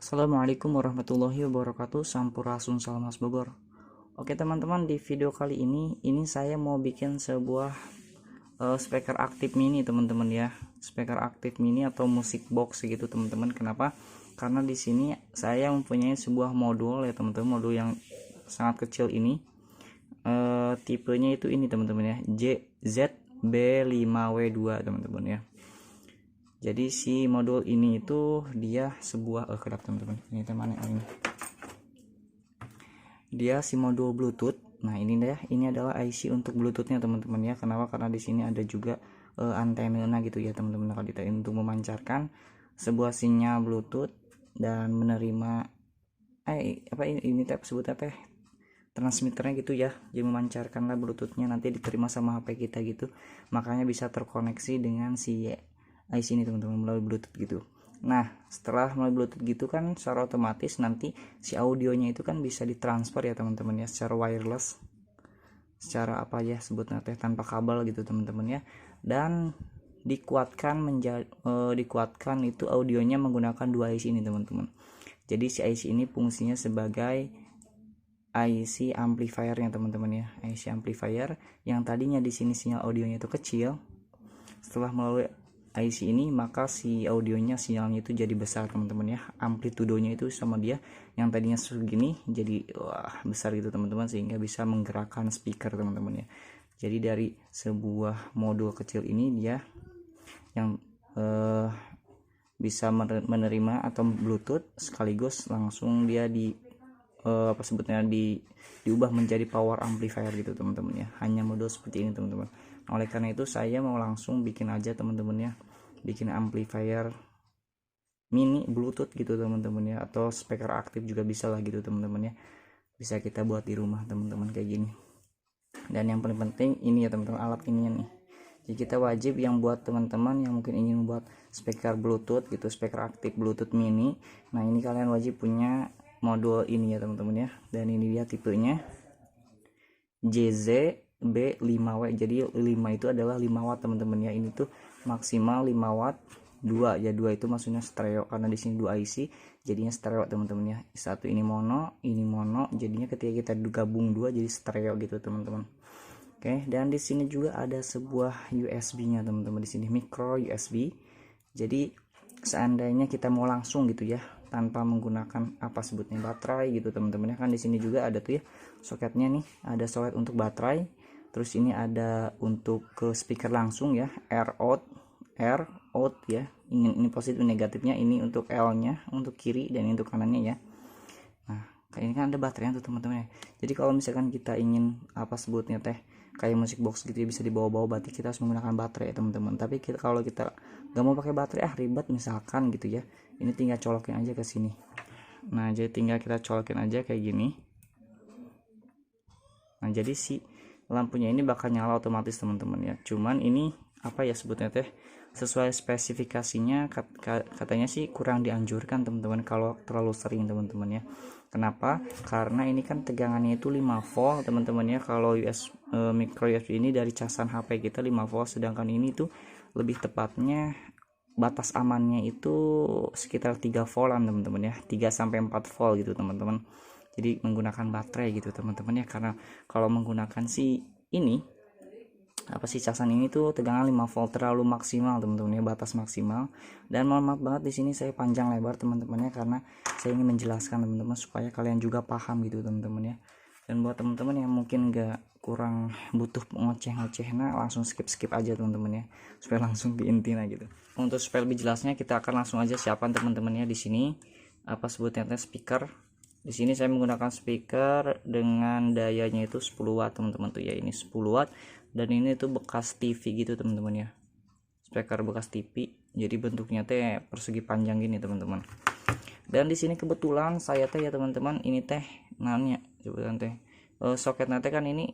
Assalamualaikum warahmatullahi wabarakatuh. Sampurasun salam Mas Bogor. Oke teman-teman, di video kali ini saya mau bikin sebuah speaker aktif mini teman-teman ya. Speaker aktif mini atau musik box gitu teman-teman. Kenapa? Karena di sini saya mempunyai sebuah modul ya teman-teman, modul yang sangat kecil ini. Tipenya itu ini teman-teman ya, ZB5W2 teman-teman ya. Jadi si modul ini itu dia sebuah kedap teman-teman. Ini teman ini. Dia si modul Bluetooth. Nah, ini deh, ini adalah IC untuk Bluetoothnya teman-teman ya. Kenapa? Karena di sini ada juga antena gitu ya teman-teman. Kalau kita untuk memancarkan sebuah sinyal Bluetooth dan menerima apa ini teh sebutnya teh transmitternya gitu ya. Jadi memancarkanlah Bluetoothnya, nanti diterima sama HP kita gitu. Makanya bisa terkoneksi dengan si IC ini teman-teman melalui Bluetooth gitu. Nah, setelah melalui Bluetooth gitu kan secara otomatis nanti si audionya itu kan bisa ditransfer ya teman-teman ya, secara wireless, secara apa ya sebutnya teh tanpa kabel gitu teman-teman ya. Dan dikuatkan dikuatkan itu audionya menggunakan dua IC ini teman-teman. Jadi si IC ini fungsinya sebagai IC amplifiernya teman-teman ya. IC amplifier yang tadinya di sini sinyal audionya itu kecil, setelah melalui IC ini maka si audionya sinyalnya itu jadi besar teman-teman ya, amplitudonya itu sama dia yang tadinya segini jadi besar gitu teman-teman, sehingga bisa menggerakkan speaker teman-teman ya. Jadi dari sebuah modul kecil ini dia yang bisa menerima atau Bluetooth sekaligus langsung dia apa sebutnya diubah menjadi power amplifier gitu teman-teman ya. Hanya modul seperti ini teman-teman. Oleh karena itu saya mau langsung bikin aja teman-teman ya, bikin amplifier mini Bluetooth gitu teman-teman ya, atau speaker aktif juga bisa lah gitu teman-teman ya. Bisa kita buat di rumah teman-teman kayak gini. Dan yang paling penting ini ya teman-teman, alat ininya nih. Jadi kita wajib yang buat teman-teman yang mungkin ingin membuat speaker Bluetooth gitu, speaker aktif Bluetooth mini. Nah, ini kalian wajib punya modul ini ya teman-teman ya. Dan ini dia tipenya JZB5W. Jadi 5 itu adalah 5 watt teman-teman ya. Ini tuh maksimal 5 watt. 2 ya, 2 itu maksudnya stereo karena di sini 2 IC jadinya stereo teman-teman ya. Satu ini mono, jadinya ketika kita gabung 2 jadi stereo gitu teman-teman. Oke, dan di sini juga ada sebuah USB-nya teman-teman, di sini micro USB. Jadi seandainya kita mau langsung gitu ya tanpa menggunakan apa sebutnya baterai gitu teman-teman ya, kan di sini juga ada tuh ya soketnya nih, ada soket untuk baterai, terus ini ada untuk ke speaker langsung ya, air out ya, ini positif negatifnya, ini untuk L-nya untuk kiri dan ini untuk kanannya ya. Nah, kayak ini kan ada baterainya tuh teman-teman ya. Jadi kalau misalkan kita ingin apa sebutnya teh kayak musik box gitu ya, bisa dibawa-bawa, berarti kita harus menggunakan baterai ya teman-teman. Tapi kalau kita nggak mau pakai baterai ribet misalkan gitu ya, ini tinggal colokin aja ke sini. Nah, jadi tinggal kita colokin aja kayak gini. Nah, jadi si lampunya ini bakal nyala otomatis teman-teman ya. Cuman ini apa ya sebutnya teh, sesuai spesifikasinya katanya sih kurang dianjurkan teman-teman kalau terlalu sering teman-teman ya. Kenapa? Karena ini kan tegangannya itu 5 volt teman-teman ya. Kalau micro USB ini dari casan HP kita 5 volt, sedangkan ini tuh lebih tepatnya batas amannya itu sekitar 3 voltan teman-teman ya, 3 sampai 4 volt gitu teman-teman. Jadi menggunakan baterai gitu teman-teman ya, karena kalau menggunakan si ini apa sih casan ini tuh tegangan 5 volt terlalu maksimal teman-teman ya, batas maksimal. Dan mohon maaf banget di sini saya panjang lebar teman-teman ya, karena saya ingin menjelaskan teman-teman supaya kalian juga paham gitu teman-teman ya. Dan buat teman-teman yang mungkin kurang butuh ngoceh-ngoceh, nah langsung skip aja teman-teman ya, supaya langsung ke intinya gitu. Untuk supaya lebih jelasnya kita akan langsung aja siapkan teman-teman ya. Di sini apa sebutnya speaker. Di sini saya menggunakan speaker dengan dayanya itu 10 watt teman-teman tuh ya, ini 10 watt. Dan ini tuh bekas TV gitu teman-teman ya, speaker bekas TV, jadi bentuknya teh persegi panjang gini teman-teman. Dan di sini kebetulan saya teh ya teman-teman, ini teh nanya sebutan teh soket nanti kan ini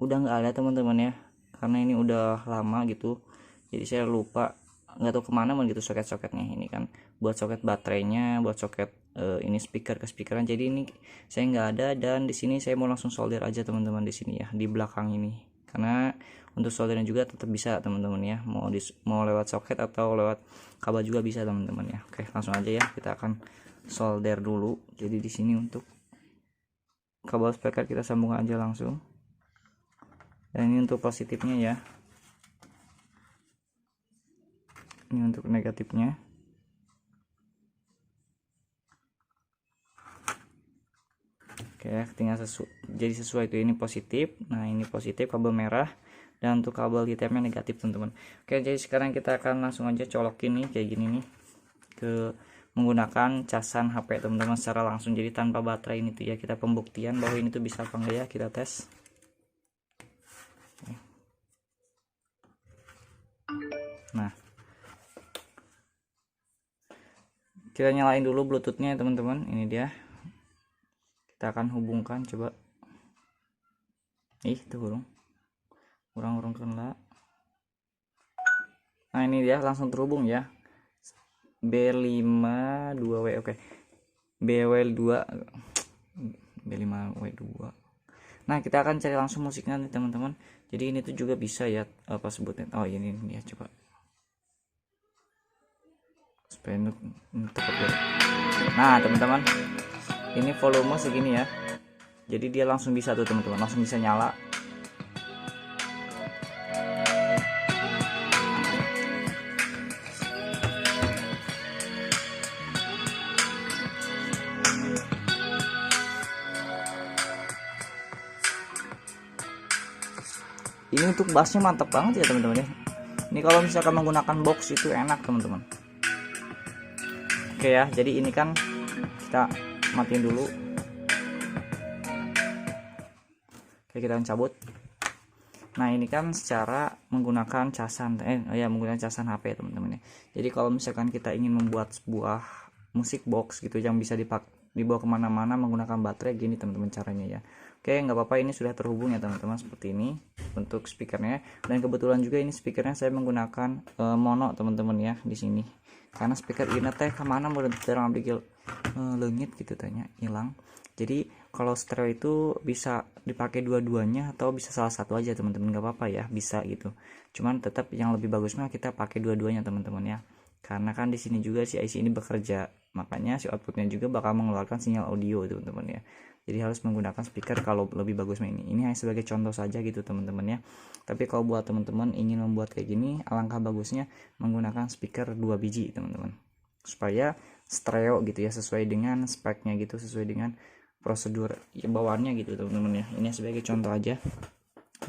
udah nggak ada teman-teman ya, karena ini udah lama gitu, jadi saya lupa nggak tahu kemana gitu soket-soketnya. Ini kan buat soket baterainya, buat soket ini speaker ke speakeran, jadi ini saya nggak ada. Dan di sini saya mau langsung solder aja teman-teman di sini ya, di belakang ini, karena untuk soldernya juga tetap bisa teman-teman ya, mau lewat soket atau lewat kabel juga bisa teman-teman ya. Oke, langsung aja ya, kita akan solder dulu. Jadi di sini untuk kabel speaker kita sambung aja langsung. Dan ini untuk positifnya ya. Ini untuk negatifnya. Oke, tinggal jadi sesuai itu, ini positif. Nah, ini positif kabel merah, dan untuk kabel hitamnya negatif teman-teman. Oke, jadi sekarang kita akan langsung aja colokin nih kayak gini nih ke menggunakan casan HP teman-teman secara langsung, jadi tanpa baterai. Ini tuh ya, kita pembuktian bahwa ini tuh bisa apa enggak ya, kita tes. Nah, kita nyalain dulu bluetoothnya teman-teman. Ini dia, kita akan hubungkan, coba. Itu kurang kena. Nah, ini dia langsung terhubung ya, B52W. oke, BW2 B5W2. Nah, kita akan cari langsung musiknya nih teman-teman. Jadi ini tuh juga bisa ya, apa sebutnya, oh ini ya, coba supaya nah teman-teman, ini volume segini ya, jadi dia langsung bisa tuh teman-teman, langsung bisa nyala. Ini untuk bassnya mantap banget ya teman-teman ya. Ini kalau misalkan menggunakan box itu enak teman-teman. Oke ya, jadi ini kan kita matiin dulu. Oke, kita cabut. Nah, ini kan secara menggunakan casan menggunakan casan HP teman-teman ya. Jadi kalau misalkan kita ingin membuat sebuah musik box gitu yang bisa dibawa kemana-mana menggunakan baterai, gini teman-teman caranya ya. Oke, nggak apa-apa, ini sudah terhubung ya teman-teman, seperti ini untuk speakernya. Dan kebetulan juga ini speakernya saya menggunakan mono teman-teman ya di sini, karena speaker ini teh kemana mau terang bikin lengit gitu tanya hilang. Jadi kalau stereo itu bisa dipakai dua-duanya atau bisa salah satu aja teman-teman, nggak apa-apa ya, bisa gitu. Cuman tetap yang lebih bagusnya kita pakai dua-duanya teman-teman ya, karena kan di sini juga si IC ini bekerja, makanya si outputnya juga bakal mengeluarkan sinyal audio teman-teman ya. Jadi harus menggunakan speaker kalau lebih bagusnya ini hanya sebagai contoh saja gitu teman-teman ya. Tapi kalau buat teman-teman ingin membuat kayak gini, alangkah bagusnya menggunakan speaker 2 biji teman-teman, supaya stereo gitu ya, sesuai dengan speknya gitu, sesuai dengan prosedur ya, bawaannya gitu teman-teman ya. Ini sebagai contoh aja.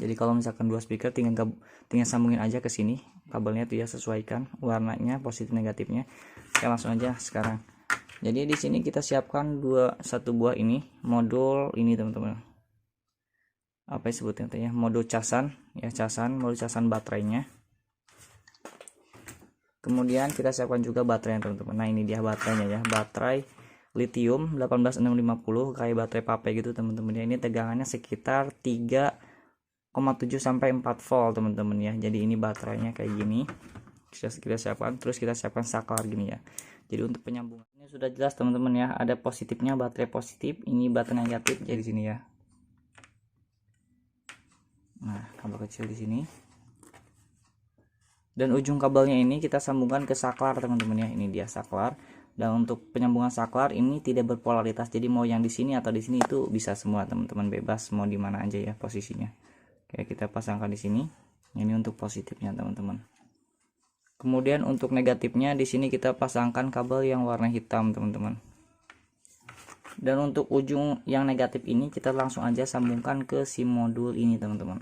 Jadi kalau misalkan 2 speaker tinggal sambungin aja ke sini kabelnya tuh ya, sesuaikan warnanya positif negatifnya. Oke, langsung aja sekarang. Jadi di sini kita siapkan satu buah ini modul ini teman-teman. Apa disebutnya ya, modul casan ya, modul casan baterainya. Kemudian kita siapkan juga baterainya teman-teman. Nah, ini dia baterainya ya, baterai lithium 18650 kayak baterai pape gitu teman-teman ya. Ini tegangannya sekitar 3,7 sampai 4 volt teman-teman ya. Jadi ini baterainya kayak gini. Kita siapkan, terus kita siapkan saklar gini ya. Jadi untuk penyambungannya sudah jelas teman-teman ya, ada positifnya baterai positif, ini baterai negatif jadi sini ya. Nah, kabel kecil di sini. Dan ujung kabelnya ini kita sambungkan ke saklar teman-teman ya. Ini dia saklar. Dan untuk penyambungan saklar ini tidak berpolaritas. Jadi mau yang di sini atau di sini itu bisa semua teman-teman, bebas mau di mana aja ya posisinya. Oke, kita pasangkan di sini. Ini untuk positifnya teman-teman. Kemudian untuk negatifnya di sini kita pasangkan kabel yang warna hitam teman-teman. Dan untuk ujung yang negatif ini kita langsung aja sambungkan ke si modul ini teman-teman.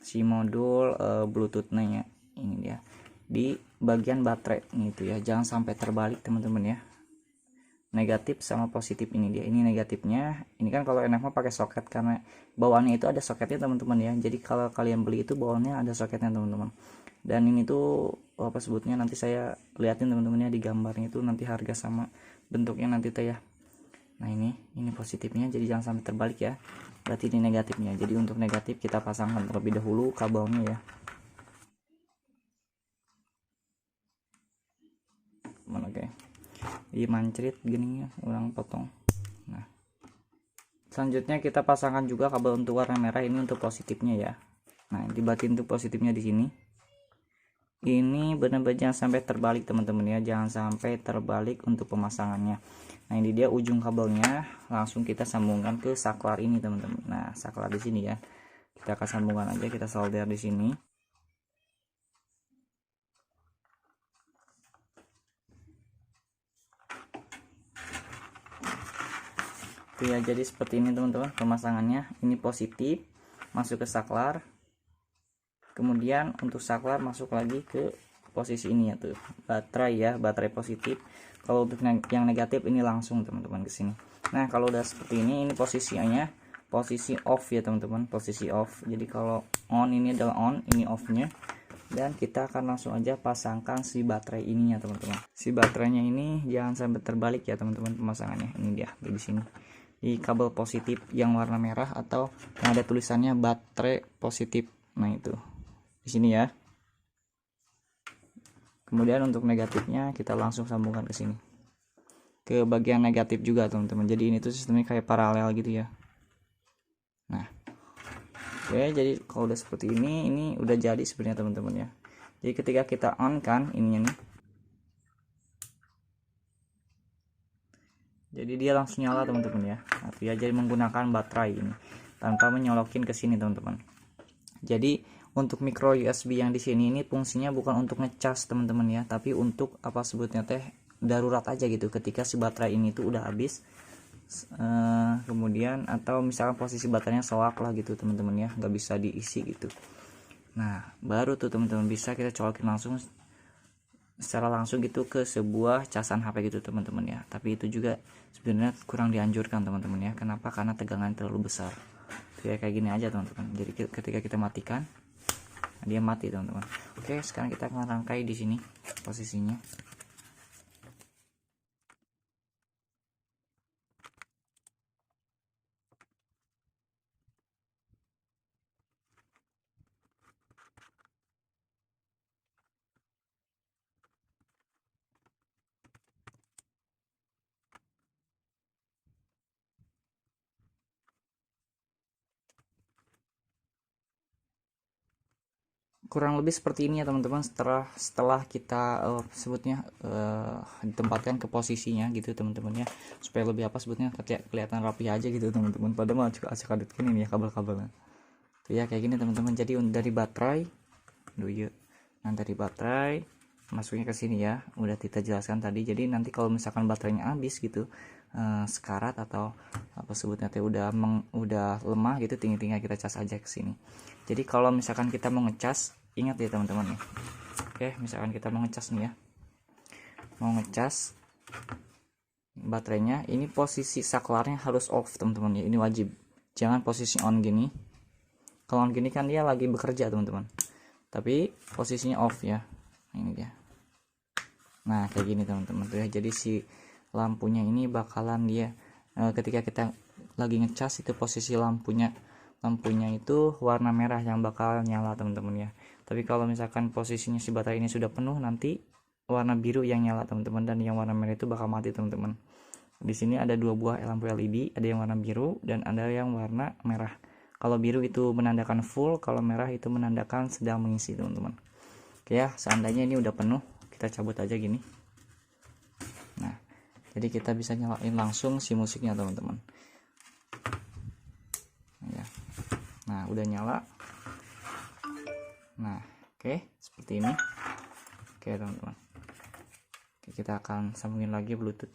Si modul Bluetooth-nya ya. Ini dia. Di bagian baterai gitu ya. Jangan sampai terbalik teman-teman ya. Negatif sama positif ini dia. Ini negatifnya. Ini kan kalau enak mah pakai soket, karena bawaannya itu ada soketnya teman-teman ya. Jadi kalau kalian beli itu bawaannya ada soketnya teman-teman. Dan ini tuh apa sebutnya, nanti saya liatin teman-teman ya di gambarnya itu nanti harga sama bentuknya nanti teh ya. Nah, ini positifnya, jadi jangan sampai terbalik ya. Berarti ini negatifnya. Jadi untuk negatif kita pasangkan terlebih dahulu kabelnya ya. Mana oke. Ini mancrit gini ya, orang potong. Nah, selanjutnya kita pasangkan juga kabel untuk warna merah, ini untuk positifnya ya. Nah, dibatin untuk positifnya di sini. Ini benar-benar jangan sampai terbalik teman-teman ya, jangan sampai terbalik untuk pemasangannya. Nah ini dia ujung kabelnya, langsung kita sambungkan ke saklar ini teman-teman. Nah saklar di sini ya, kita akan sambungkan aja, kita solder di sini. Tuh ya, jadi seperti ini teman-teman pemasangannya. Ini positif masuk ke saklar, kemudian untuk saklar masuk lagi ke posisi ini ya, tuh baterai ya, baterai positif. Kalau untuk yang negatif ini langsung teman-teman ke sini. Nah kalau udah seperti ini posisinya posisi off ya teman-teman, posisi off. Jadi kalau on ini adalah on, ini off nya. Dan kita akan langsung aja pasangkan si baterai ininya teman-teman. Si baterainya ini jangan sampai terbalik ya teman-teman pemasangannya. Ini dia di sini, di kabel positif yang warna merah atau yang ada tulisannya baterai positif. Nah itu di sini ya. Kemudian untuk negatifnya kita langsung sambungkan ke sini, ke bagian negatif juga teman-teman. Jadi ini tuh sistemnya kayak paralel gitu ya. Nah oke, jadi kalau udah seperti ini udah jadi sebenarnya teman-teman ya. Jadi ketika kita on kan ininya nih, jadi dia langsung nyala teman-teman ya. Tapi ya, jadi menggunakan baterai ini tanpa menyolokin ke sini teman-teman. Jadi untuk micro USB yang di sini ini fungsinya bukan untuk ngecas teman-teman ya, tapi untuk apa sebutnya teh darurat aja gitu. Ketika si baterai ini tuh udah habis, kemudian atau misalkan posisi baterainya soak lah gitu teman-teman ya, nggak bisa diisi gitu. Nah baru tuh teman-teman bisa kita colokin langsung secara langsung gitu ke sebuah casan HP gitu teman-teman ya. Tapi itu juga sebenarnya kurang dianjurkan teman-teman ya. Kenapa? Karena tegangan terlalu besar. Kayak gini aja teman-teman. Jadi ketika kita matikan, dia mati teman-teman. Oke, sekarang kita akan rangkai di sini posisinya. Kurang lebih seperti ini ya teman-teman. Setelah kita sebutnya ditempatkan ke posisinya gitu teman-teman ya, supaya lebih apa sebutnya kelihatan rapi aja gitu teman-teman. Padahal juga acak-adut ini ya kabel-kabelnya tuh ya, kayak gini teman-teman. Jadi dari baterai dulu, nah dari baterai masuknya ke sini ya, udah kita jelaskan tadi. Jadi nanti kalau misalkan baterainya habis gitu, sekarat atau apa sebutnya teh udah lemah gitu, tinggal kita cas aja ke sini. Jadi kalau misalkan kita mau ngecas, ingat ya teman-teman nih. Oke, misalkan kita mau ngecas nih ya, mau ngecas baterainya, ini posisi saklarnya harus off teman-teman ya, ini wajib. Jangan posisi on gini. Kalau on gini kan dia lagi bekerja teman-teman, tapi posisinya off ya. Ini dia. Nah kayak gini teman-teman tuh ya. Jadi si lampunya ini bakalan dia ketika kita lagi ngecas itu posisi lampunya itu warna merah yang bakal nyala teman-teman ya. Tapi kalau misalkan posisinya si baterai ini sudah penuh, nanti warna biru yang nyala teman-teman, dan yang warna merah itu bakal mati teman-teman. Di sini ada dua buah lampu LED, ada yang warna biru dan ada yang warna merah. Kalau biru itu menandakan full, kalau merah itu menandakan sedang mengisi teman-teman. Oke ya, seandainya ini udah penuh, kita cabut aja gini. Nah jadi kita bisa nyalain langsung si musiknya teman-teman ya. Nah udah nyala. Nah oke, seperti ini. Oke teman-teman, kita akan sambungin lagi Bluetooth.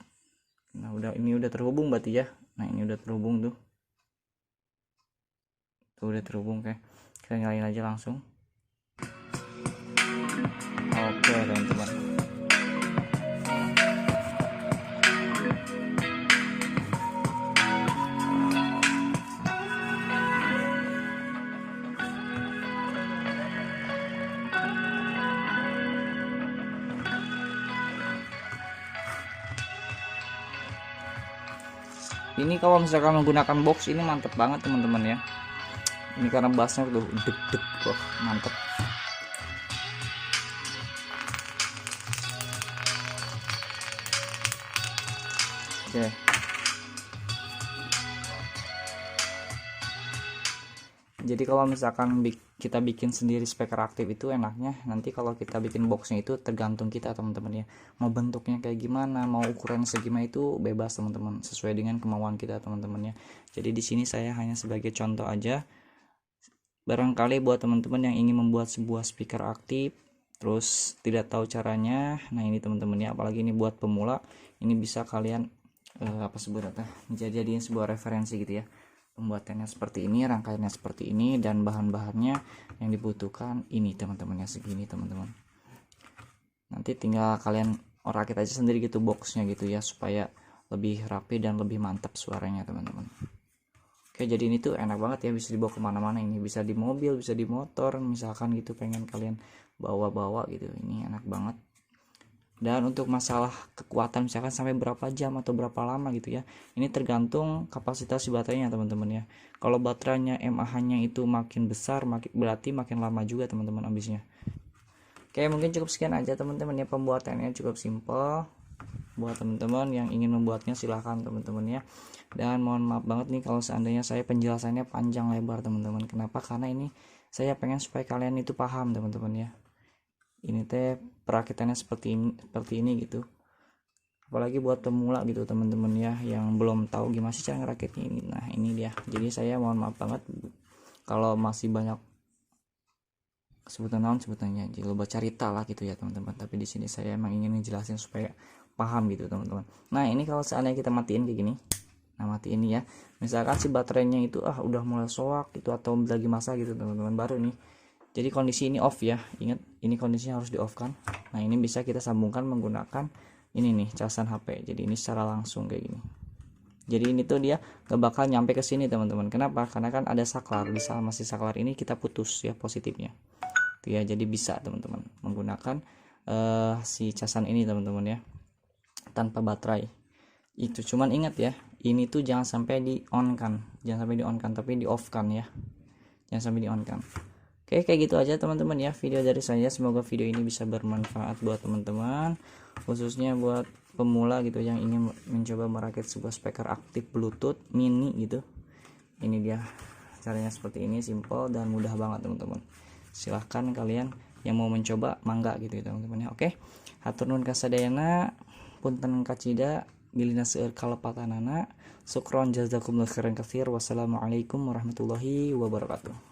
Nah ini udah terhubung berarti ya. Nah ini udah terhubung tuh udah terhubung. Oke, kita nyalain aja langsung. Oke teman-teman, ini kalau misalkan menggunakan box ini mantep banget teman-teman ya. Ini karena bassnya tuh deg-deg, wah mantep. Oke, Jadi kalau misalkan kita bikin sendiri speaker aktif itu enaknya nanti kalau kita bikin boxnya itu tergantung kita teman-teman ya, mau bentuknya kayak gimana, mau ukuran segimana itu bebas teman-teman, sesuai dengan kemauan kita teman-teman ya. Jadi di sini saya hanya sebagai contoh aja, barangkali buat teman-teman yang ingin membuat sebuah speaker aktif terus tidak tahu caranya, nah ini teman-teman ya, apalagi ini buat pemula, ini bisa kalian apa sebutnya, jadiin sebuah referensi gitu ya. Pembuatannya seperti ini, rangkaiannya seperti ini, dan bahan-bahannya yang dibutuhkan ini teman-teman ya, segini teman-teman. Nanti tinggal kalian rakit aja sendiri gitu boxnya gitu ya, supaya lebih rapi dan lebih mantap suaranya teman-teman. Oke, jadi ini tuh enak banget ya, bisa dibawa kemana-mana, ini bisa di mobil, bisa di motor misalkan gitu, pengen kalian bawa-bawa gitu, ini enak banget. Dan untuk masalah kekuatan misalkan sampai berapa jam atau berapa lama gitu ya, ini tergantung kapasitas baterainya teman-teman ya. Kalau baterainya mAh nya itu makin besar, berarti makin lama juga teman-teman habisnya. Oke, mungkin cukup sekian aja teman-teman ya, pembuatannya cukup simple. Buat teman-teman yang ingin membuatnya silahkan teman-teman ya. Dan mohon maaf banget nih kalau seandainya saya penjelasannya panjang lebar teman-teman. Kenapa? Karena ini saya pengen supaya kalian itu paham teman-teman ya. Ini teh perakitannya seperti ini gitu, apalagi buat pemula gitu teman-teman ya, yang belum tahu gimana sih cara ngerakitnya ini. Nah ini dia, jadi saya mohon maaf banget kalau masih banyak sebutannya, jadi lupa cerita lah gitu ya teman-teman, tapi di sini saya emang ingin ngejelasin supaya paham gitu teman-teman. Nah ini kalau seandainya kita matiin kayak gini, nah mati ini ya, misalkan si baterainya itu udah mulai soak gitu atau lagi masa gitu teman-teman, baru nih, jadi kondisi ini off ya, ingat ini kondisinya harus di off kan. Nah ini bisa kita sambungkan menggunakan ini nih casan HP, jadi ini secara langsung kayak gini. Jadi ini tuh dia gak bakal nyampe ke sini teman-teman. Kenapa? Karena kan ada saklar, bisa masih saklar ini kita putus ya positifnya tuh ya. Jadi bisa teman-teman menggunakan si casan ini teman-teman ya, tanpa baterai itu. Cuman ingat ya, ini tuh jangan sampai di on kan, tapi di off kan ya, jangan sampai di on kan. Oke, kayak gitu aja teman-teman ya video dari saya. Semoga video ini bisa bermanfaat buat teman-teman, khususnya buat pemula gitu yang ingin mencoba merakit sebuah speaker aktif Bluetooth mini gitu. Ini dia caranya, seperti ini, simple dan mudah banget teman-teman. Silahkan kalian yang mau mencoba, mangga gitu ya teman-teman ya. Oke, hatur nuhun kasadayana, punten kacida bilina seueur kalepatanana, sukron jazakumullah khairan katsir. Wassalamualaikum warahmatullahi wabarakatuh.